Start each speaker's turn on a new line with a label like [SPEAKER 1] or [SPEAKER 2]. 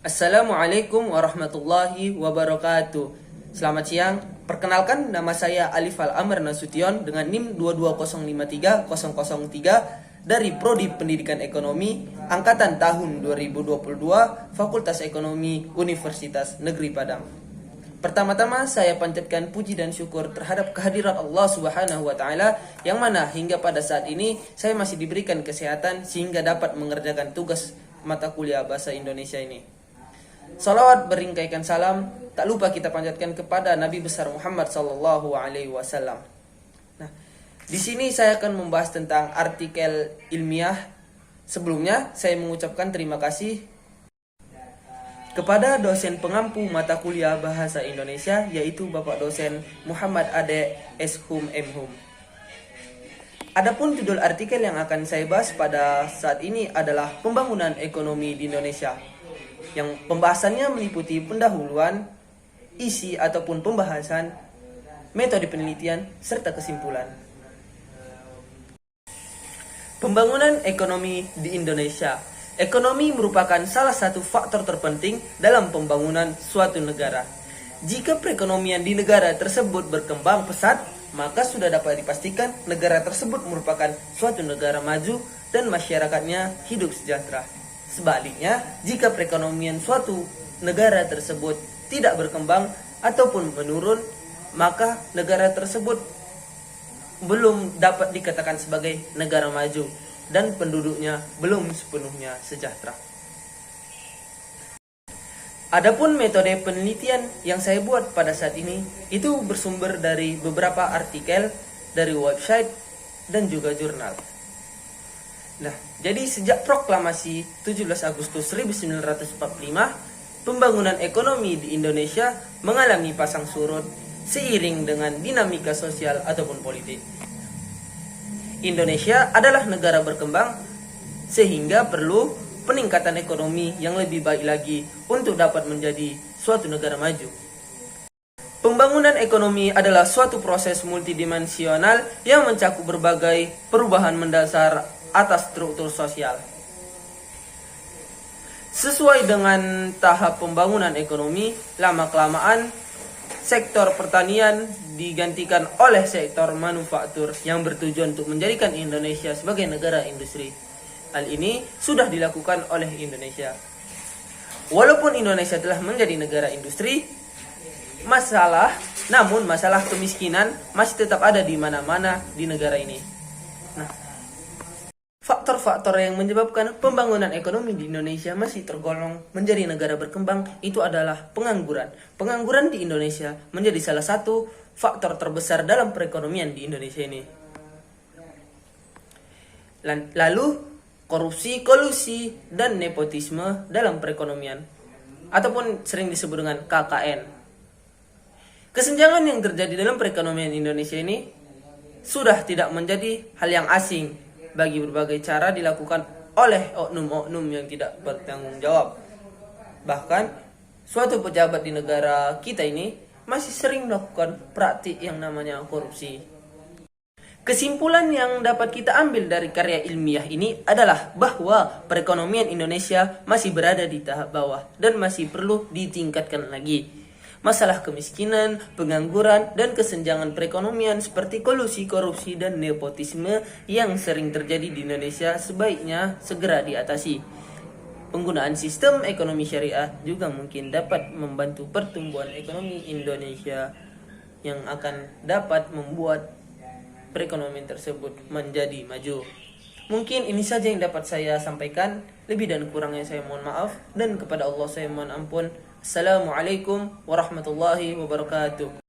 [SPEAKER 1] Assalamualaikum warahmatullahi wabarakatuh. Selamat siang. Perkenalkan, nama saya Alif Al-Amr Nasution dengan NIM 220530003 dari Prodi Pendidikan Ekonomi angkatan tahun 2022 Fakultas Ekonomi Universitas Negeri Padang. Pertama-tama saya panjatkan puji dan syukur terhadap kehadirat Allah Subhanahu wa taala yang mana hingga pada saat ini saya masih diberikan kesehatan sehingga dapat mengerjakan tugas mata kuliah bahasa Indonesia ini. Salawat beringkaikan salam tak lupa kita panjatkan kepada Nabi besar Muhammad sallallahu alaihi wasallam. Nah, di sini saya akan membahas tentang artikel ilmiah. Sebelumnya saya mengucapkan terima kasih kepada dosen pengampu mata kuliah bahasa Indonesia yaitu Bapak dosen Muhammad Ade Shum M.Hum. Adapun judul artikel yang akan saya bahas pada saat ini adalah pembangunan ekonomi di Indonesia, yang pembahasannya meliputi pendahuluan, isi ataupun pembahasan, metode penelitian, serta kesimpulan. Pembangunan ekonomi di Indonesia. Ekonomi merupakan salah satu faktor terpenting dalam pembangunan suatu negara. Jika perekonomian di negara tersebut berkembang pesat, maka sudah dapat dipastikan negara tersebut merupakan suatu negara maju dan masyarakatnya hidup sejahtera. Sebaliknya, jika perekonomian suatu negara tersebut tidak berkembang ataupun menurun, maka negara tersebut belum dapat dikatakan sebagai negara maju dan penduduknya belum sepenuhnya sejahtera. Adapun metode penelitian yang saya buat pada saat ini itu bersumber dari beberapa artikel dari website dan juga jurnal. Nah, jadi sejak proklamasi 17 Agustus 1945, pembangunan ekonomi di Indonesia mengalami pasang surut seiring dengan dinamika sosial ataupun politik. Indonesia adalah negara berkembang sehingga perlu peningkatan ekonomi yang lebih baik lagi untuk dapat menjadi suatu negara maju. Pembangunan ekonomi adalah suatu proses multidimensional yang mencakup berbagai perubahan mendasar atas struktur sosial. Sesuai dengan tahap pembangunan ekonomi, lama-kelamaan sektor pertanian digantikan oleh sektor manufaktur yang bertujuan untuk menjadikan Indonesia sebagai negara industri. Hal ini sudah dilakukan oleh Indonesia. Walaupun Indonesia telah menjadi negara industri, namun masalah kemiskinan masih tetap ada di mana-mana di negara ini. Nah, faktor-faktor yang menyebabkan pembangunan ekonomi di Indonesia masih tergolong menjadi negara berkembang itu adalah pengangguran. Pengangguran di Indonesia menjadi salah satu faktor terbesar dalam perekonomian di Indonesia ini. Lalu korupsi, kolusi, dan nepotisme dalam perekonomian ataupun sering disebut dengan KKN. Kesenjangan yang terjadi dalam perekonomian Indonesia ini sudah tidak menjadi hal yang asing bagi berbagai cara dilakukan oleh oknum-oknum yang tidak bertanggung jawab. Bahkan suatu pejabat di negara kita ini masih sering melakukan praktik yang namanya korupsi. Kesimpulan yang dapat kita ambil dari karya ilmiah ini adalah bahwa perekonomian Indonesia masih berada di tahap bawah dan masih perlu ditingkatkan lagi. Masalah kemiskinan, pengangguran, dan kesenjangan perekonomian seperti kolusi, korupsi, dan nepotisme yang sering terjadi di Indonesia sebaiknya segera diatasi. Penggunaan sistem ekonomi syariah juga mungkin dapat membantu pertumbuhan ekonomi Indonesia yang akan dapat membuat perekonomian tersebut menjadi maju. Mungkin ini saja yang dapat saya sampaikan. Lebih dan kurangnya saya mohon maaf, dan kepada Allah saya mohon ampun. Assalamualaikum warahmatullahi wabarakatuh.